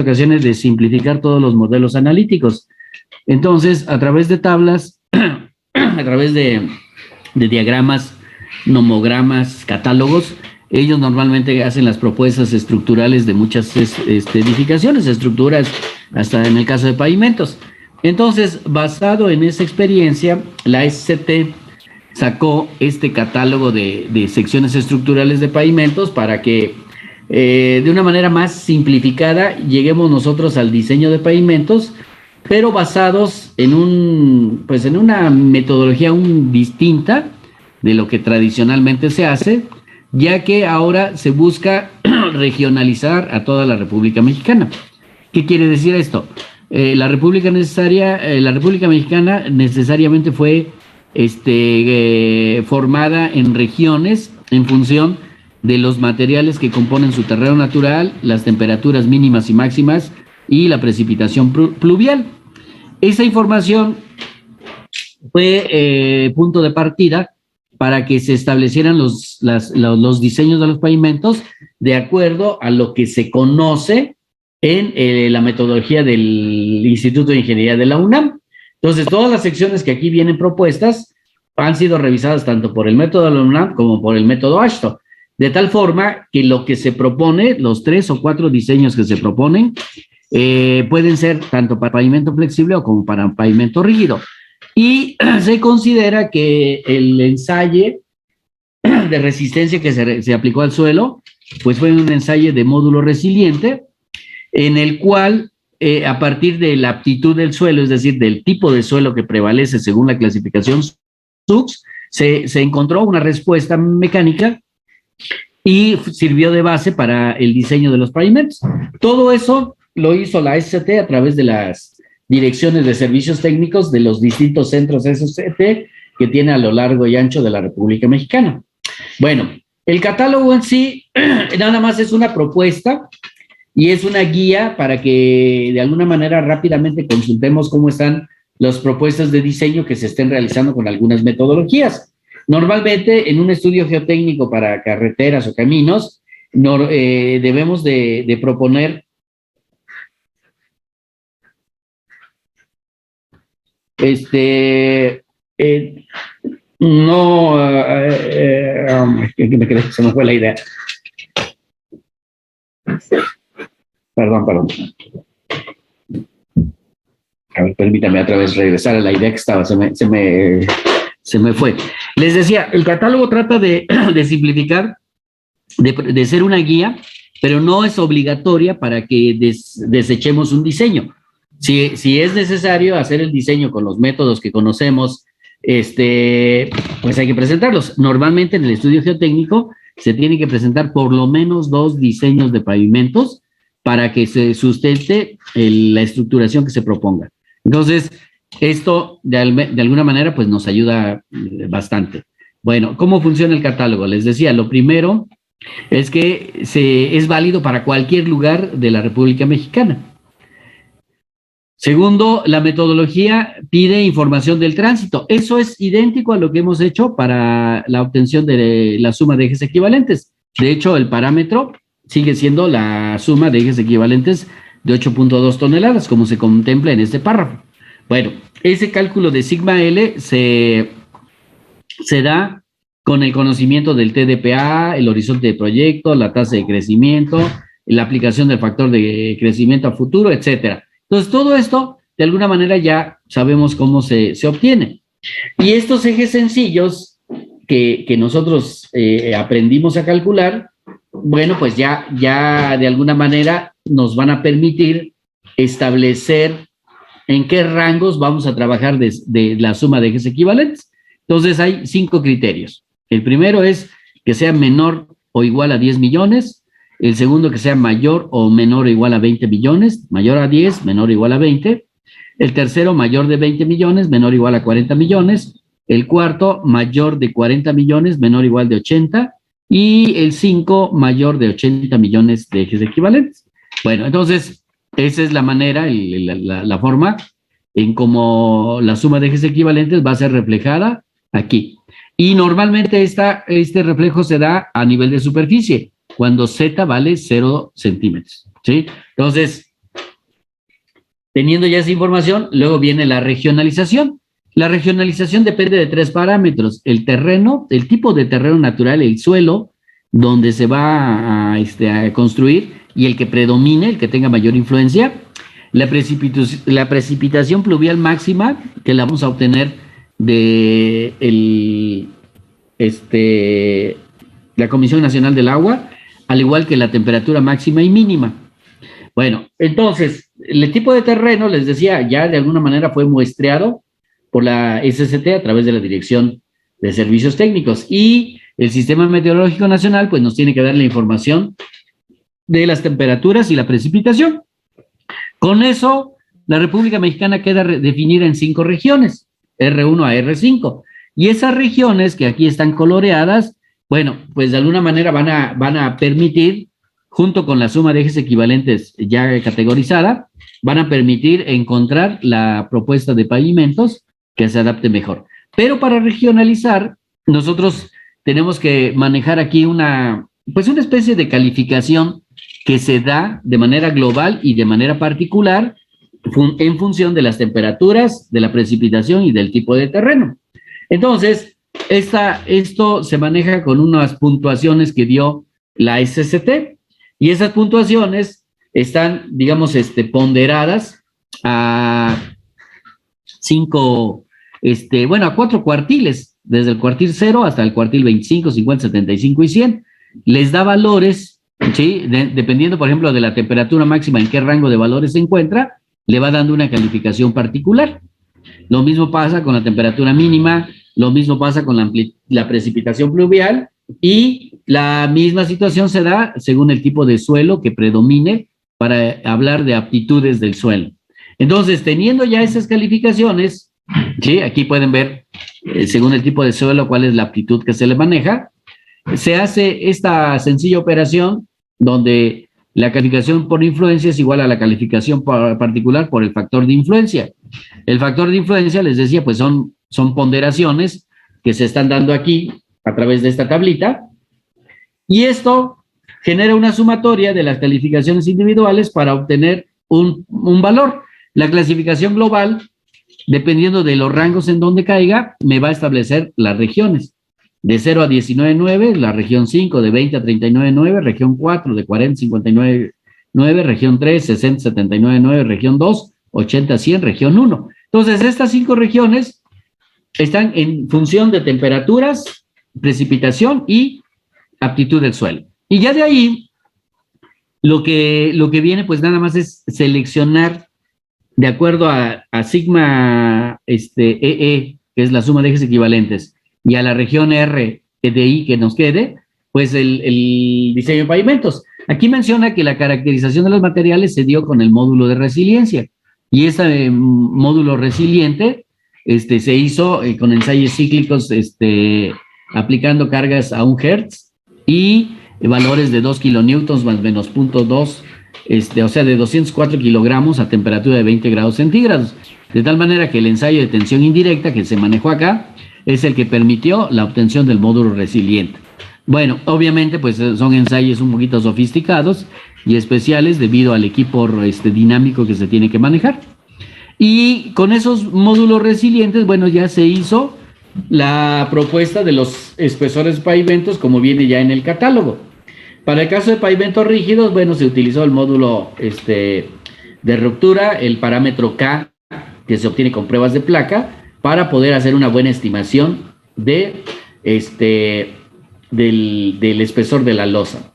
ocasiones de simplificar todos los modelos analíticos. Entonces, a través de tablas, a través de diagramas, nomogramas, catálogos, ellos normalmente hacen las propuestas estructurales de muchas edificaciones, estructuras, hasta en el caso de pavimentos. Entonces, basado en esa experiencia, la SCT sacó este catálogo de secciones estructurales de pavimentos para que de una manera más simplificada lleguemos nosotros al diseño de pavimentos, pero basados en en una metodología distinta de lo que tradicionalmente se hace, ya que ahora se busca regionalizar a toda la República Mexicana. ¿Qué quiere decir esto? La República Mexicana necesariamente fue formada en regiones en función de los materiales que componen su terreno natural, las temperaturas mínimas y máximas y la precipitación pluvial. Esa información fue punto de partida para que se establecieran los diseños de los pavimentos de acuerdo a lo que se conoce en la metodología del Instituto de Ingeniería de la UNAM. Entonces, todas las secciones que aquí vienen propuestas han sido revisadas tanto por el método de la UNAM como por el método AASHTO, de tal forma que lo que se propone, los 3 o 4 diseños que se proponen, pueden ser tanto para pavimento flexible o como para pavimento rígido. Y se considera que el ensayo de resistencia que se aplicó al suelo, pues fue un ensayo de módulo resiliente, en el cual, a partir de la aptitud del suelo, es decir, del tipo de suelo que prevalece según la clasificación SUX, se encontró una respuesta mecánica y sirvió de base para el diseño de los pavimentos. Todo eso lo hizo la SCT a través de las direcciones de servicios técnicos de los distintos centros SCT que tiene a lo largo y ancho de la República Mexicana. Bueno, el catálogo en sí nada más es una propuesta y es una guía para que de alguna manera rápidamente consultemos cómo están las propuestas de diseño que se estén realizando con algunas metodologías. Normalmente, en un estudio geotécnico para carreteras o caminos, debemos de proponer se me fue la idea. Perdón. A ver, permítame otra vez regresar a la idea que estaba, se me fue. Les decía, el catálogo trata de simplificar, de ser una guía, pero no es obligatoria para que desechemos un diseño. Si es necesario hacer el diseño con los métodos que conocemos, pues hay que presentarlos. Normalmente en el estudio geotécnico se tiene que presentar por lo menos 2 diseños de pavimentos para que se sustente la estructuración que se proponga. Entonces, esto de alguna manera pues nos ayuda bastante. Bueno, ¿cómo funciona el catálogo? Les decía, lo primero es que es válido para cualquier lugar de la República Mexicana. Segundo, la metodología pide información del tránsito. Eso es idéntico a lo que hemos hecho para la obtención de la suma de ejes equivalentes. De hecho, el parámetro sigue siendo la suma de ejes equivalentes de 8.2 toneladas, como se contempla en este párrafo. Bueno, ese cálculo de sigma L se da con el conocimiento del TDPA, el horizonte de proyecto, la tasa de crecimiento, la aplicación del factor de crecimiento a futuro, etcétera. Entonces, todo esto, de alguna manera, ya sabemos cómo se obtiene. Y estos ejes sencillos que nosotros aprendimos a calcular, bueno, pues ya de alguna manera nos van a permitir establecer en qué rangos vamos a trabajar de la suma de ejes equivalentes. Entonces, hay 5 criterios. El primero es que sea menor o igual a 10 millones. El segundo, que sea mayor o menor o igual a 20 millones, mayor a 10, menor o igual a 20. El tercero, mayor de 20 millones, menor o igual a 40 millones. El cuarto, mayor de 40 millones, menor o igual de 80. Y el 5, mayor de 80 millones de ejes equivalentes. Bueno, entonces, esa es la manera, la forma en cómo la suma de ejes equivalentes va a ser reflejada aquí. Y normalmente este reflejo se da a nivel de superficie, cuando Z vale 0 centímetros, ¿sí? Entonces, Teniendo ya esa información, luego viene la regionalización. La regionalización depende de 3 parámetros: el terreno, el tipo de terreno natural, el suelo donde se va a construir, y el que predomine, el que tenga mayor influencia. La precipitación pluvial máxima, que la vamos a obtener de la Comisión Nacional del Agua, al igual que la temperatura máxima y mínima. Bueno, entonces, el tipo de terreno, les decía, ya de alguna manera fue muestreado por la SCT a través de la Dirección de Servicios Técnicos, y el Sistema Meteorológico Nacional pues nos tiene que dar la información de las temperaturas y la precipitación. Con eso, la República Mexicana queda definida en 5 regiones, R1 a R5, y esas regiones que aquí están coloreadas, bueno, pues de alguna manera van a permitir, junto con la suma de ejes equivalentes ya categorizada, van a permitir encontrar la propuesta de pavimentos que se adapte mejor. Pero para regionalizar, nosotros tenemos que manejar aquí una especie de calificación que se da de manera global y de manera particular en función de las temperaturas, de la precipitación y del tipo de terreno. Entonces, esto se maneja con unas puntuaciones que dio la SCT, y esas puntuaciones están, digamos, ponderadas a 4 cuartiles, desde el cuartil 0 hasta el cuartil 25, 50, 75 y 100. Les da valores, ¿sí? Dependiendo, por ejemplo, de la temperatura máxima, en qué rango de valores se encuentra, le va dando una calificación particular. Lo mismo pasa con la temperatura mínima, lo mismo pasa con la precipitación pluvial, y la misma situación se da según el tipo de suelo que predomine para hablar de aptitudes del suelo. Entonces, teniendo ya esas calificaciones, ¿sí? Aquí pueden ver, según el tipo de suelo, cuál es la aptitud que se le maneja. Se hace esta sencilla operación donde la calificación por influencia es igual a la calificación particular por el factor de influencia. El factor de influencia, les decía, pues son ponderaciones que se están dando aquí a través de esta tablita, y esto genera una sumatoria de las calificaciones individuales para obtener un valor. La clasificación global, dependiendo de los rangos en donde caiga, me va a establecer las regiones. De 0 a 19,9, la región 5, de 20 a 39,9, región 4, de 40 a 59,9, región 3, 60 a 79,9, región 2, 80 a 100, región 1. Entonces, estas 5 regiones están en función de temperaturas, precipitación y aptitud del suelo. Y ya de ahí, lo que viene, pues nada más es seleccionar de acuerdo a sigma EE, que es la suma de ejes equivalentes, y a la región R de I que nos quede, pues el diseño de pavimentos. Aquí menciona que la caracterización de los materiales se dio con el módulo de resiliencia, y ese módulo resiliente se hizo con ensayos cíclicos, aplicando cargas a 1 Hz y valores de 2 kilonewtons más menos 0.2, o sea, de 204 kilogramos a temperatura de 20 grados centígrados. De tal manera que el ensayo de tensión indirecta que se manejó acá es el que permitió la obtención del módulo resiliente. Bueno, obviamente, pues son ensayos un poquito sofisticados y especiales debido al equipo dinámico que se tiene que manejar. Y con esos módulos resilientes, bueno, ya se hizo la propuesta de los espesores de pavimentos como viene ya en el catálogo. Para el caso de pavimentos rígidos, bueno, se utilizó el módulo de ruptura, el parámetro K, que se obtiene con pruebas de placa, para poder hacer una buena estimación del espesor de la losa.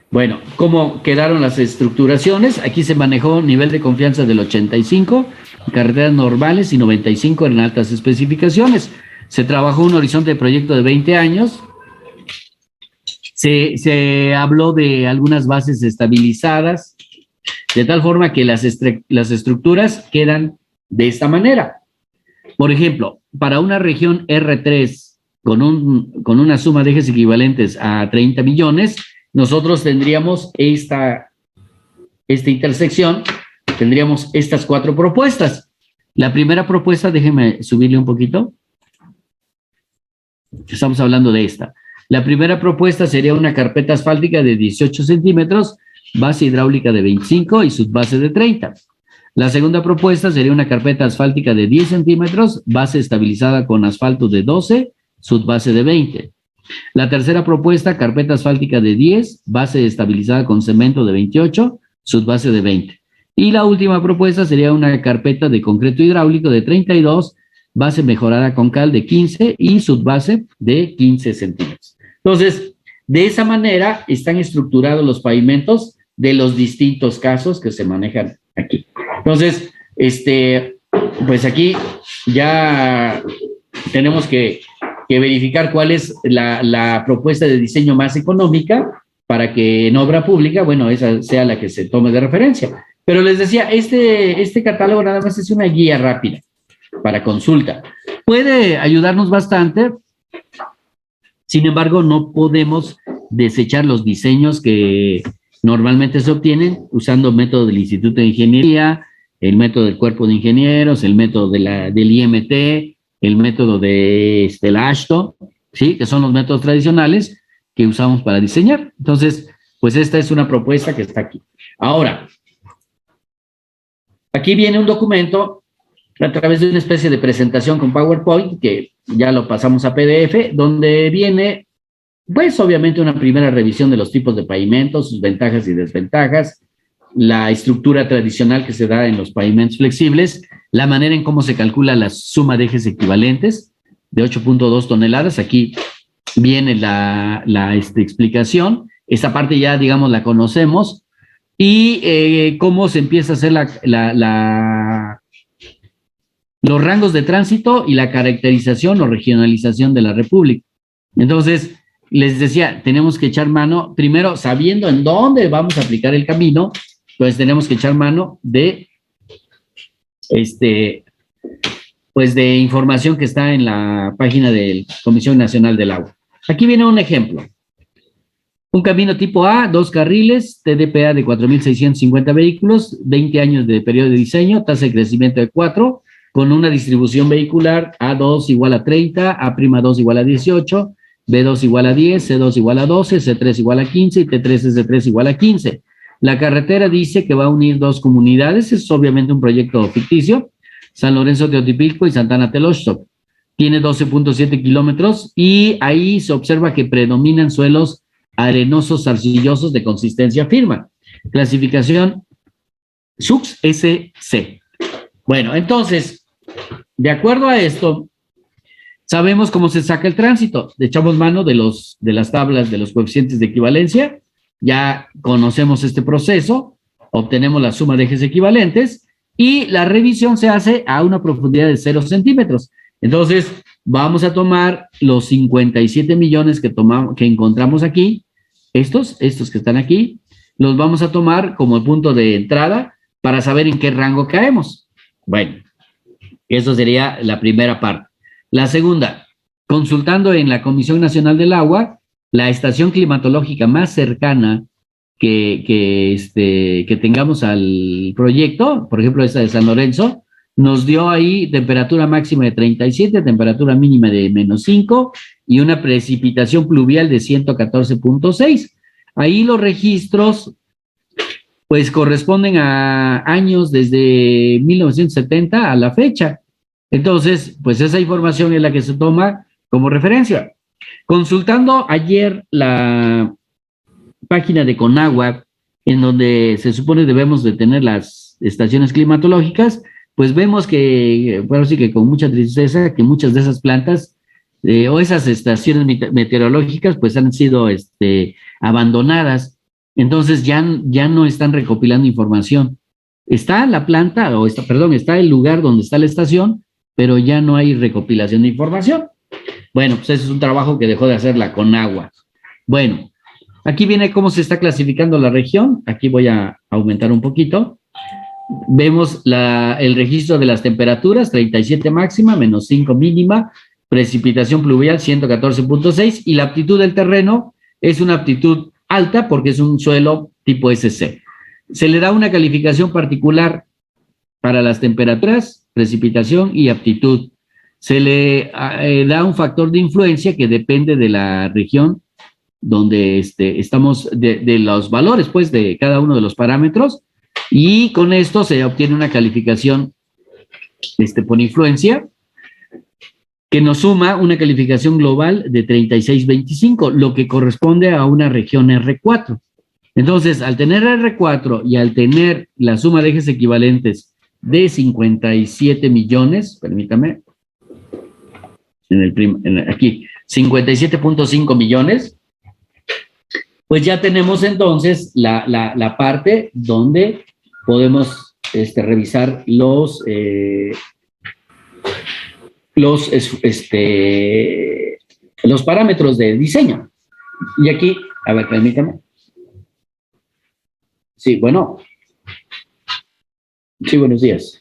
Bueno, ¿cómo quedaron las estructuraciones? Aquí se manejó nivel de confianza del 85, carreteras normales, y 95 en altas especificaciones. Se trabajó un horizonte de proyecto de 20 años. Se habló de algunas bases estabilizadas, de tal forma que las estructuras quedan de esta manera. Por ejemplo, para una región R3 con una suma de ejes equivalentes a 30 millones, nosotros tendríamos esta intersección, tendríamos estas 4 propuestas. La primera propuesta, déjenme subirle un poquito. Estamos hablando de esta. La primera propuesta sería una carpeta asfáltica de 18 centímetros, base hidráulica de 25 y subbase de 30. La segunda propuesta sería una carpeta asfáltica de 10 centímetros, base estabilizada con asfalto de 12, subbase de 20. La tercera propuesta, carpeta asfáltica de 10, base estabilizada con cemento de 28, subbase de 20. Y la última propuesta sería una carpeta de concreto hidráulico de 32, base mejorada con cal de 15 y subbase de 15 centímetros. Entonces, de esa manera están estructurados los pavimentos de los distintos casos que se manejan aquí. Entonces, pues aquí ya tenemos que verificar cuál es la propuesta de diseño más económica para que en obra pública, bueno, esa sea la que se tome de referencia. Pero les decía, este catálogo nada más es una guía rápida para consulta. Puede ayudarnos bastante, sin embargo, no podemos desechar los diseños que normalmente se obtienen usando método del Instituto de Ingeniería, el método del Cuerpo de Ingenieros, el método del IMT, el método de la AASHTO, ¿sí? Que son los métodos tradicionales que usamos para diseñar. Entonces, pues esta es una propuesta que está aquí. Ahora, aquí viene un documento a través de una especie de presentación con PowerPoint, que ya lo pasamos a PDF, donde viene, pues obviamente una primera revisión de los tipos de pavimentos, sus ventajas y desventajas, la estructura tradicional que se da en los pavimentos flexibles, la manera en cómo se calcula la suma de ejes equivalentes de 8.2 toneladas. Aquí viene la explicación. Esta parte ya, digamos, la conocemos. Y cómo se empieza a hacer los rangos de tránsito y la caracterización o regionalización de la República. Entonces, les decía, tenemos que echar mano, primero, sabiendo en dónde vamos a aplicar el camino, pues tenemos que echar mano de pues de información que está en la página de la Comisión Nacional del Agua. Aquí viene un ejemplo. Un camino tipo A, 2 carriles, TDPA de 4.650 vehículos, 20 años de periodo de diseño, tasa de crecimiento de 4, con una distribución vehicular A2 igual a 30, A'2 igual a 18, B2 igual a 10, C2 igual a 12, C3 igual a 15 y T3 igual a 15. La carretera dice que va a unir dos comunidades, es obviamente un proyecto ficticio, San Lorenzo Teotipilco y Santana Teloxtoc. Tiene 12.7 kilómetros y ahí se observa que predominan suelos arenosos arcillosos de consistencia firme. Clasificación SUX-SC. Bueno, entonces, de acuerdo a esto, sabemos cómo se saca el tránsito. Echamos mano de las tablas de los coeficientes de equivalencia. Ya conocemos este proceso, obtenemos la suma de ejes equivalentes y la revisión se hace a una profundidad de 0 centímetros. Entonces, vamos a tomar los 57 millones que encontramos aquí, estos que están aquí, los vamos a tomar como el punto de entrada para saber en qué rango caemos. Bueno, eso sería la primera parte. La segunda, consultando en la Comisión Nacional del Agua, la estación climatológica más cercana que tengamos al proyecto, por ejemplo, esta de San Lorenzo, nos dio ahí temperatura máxima de 37, temperatura mínima de -5 y una precipitación pluvial de 114.6. Ahí los registros, pues, corresponden a años desde 1970 a la fecha. Entonces, pues esa información es la que se toma como referencia. Consultando ayer la página de Conagua, en donde se supone debemos de tener las estaciones climatológicas, pues vemos que, bueno, sí que con mucha tristeza, que muchas de esas plantas o esas estaciones meteorológicas pues han sido abandonadas. Entonces ya no están recopilando información. Está la planta, está el lugar donde está la estación, pero ya no hay recopilación de información. Bueno, pues ese es un trabajo que dejó de hacer la Conagua. Bueno, aquí viene cómo se está clasificando la región. Aquí voy a aumentar un poquito. Vemos el registro de las temperaturas, 37 máxima, -5 mínima, precipitación pluvial 114.6 y la aptitud del terreno es una aptitud alta porque es un suelo tipo SC. Se le da una calificación particular para las temperaturas, precipitación y aptitud. Se le da un factor de influencia que depende de la región donde estamos, de los valores, pues, de cada uno de los parámetros. Y con esto se obtiene una calificación por influencia que nos suma una calificación global de 36.25, lo que corresponde a una región R4. Entonces, al tener R4 y al tener la suma de ejes equivalentes de 57 millones, permítame, aquí, 57.5 millones, pues ya tenemos entonces la parte donde podemos revisar los parámetros de diseño. Y aquí, a ver, permítame. Sí, bueno. Sí, buenos días.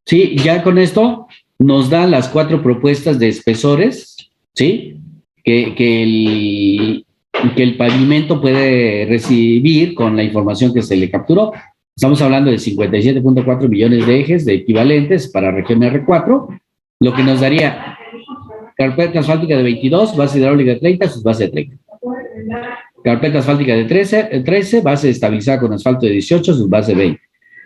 Sí, ya con esto nos da las 4 propuestas de espesores, ¿sí? Que el pavimento puede recibir con la información que se le capturó. Estamos hablando de 57.4 millones de ejes de equivalentes para región R4, lo que nos daría carpeta asfáltica de 22, base hidráulica de 30, base de 30. Carpeta asfáltica de 13, base estabilizada con asfalto de 18, base 20.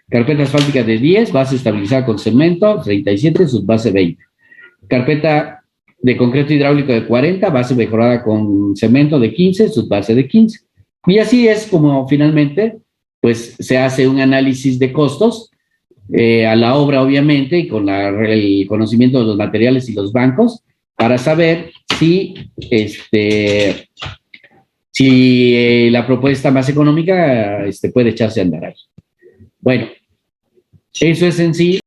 Carpeta asfáltica de 10, base estabilizada con cemento, 37, base 20. Carpeta de concreto hidráulico de 40, base mejorada con cemento de 15, base de 15. Y así es como finalmente pues se hace un análisis de costos a la obra, obviamente, y con el conocimiento de los materiales y los bancos, para saber si la propuesta más económica puede echarse a andar ahí. Bueno, eso es en sí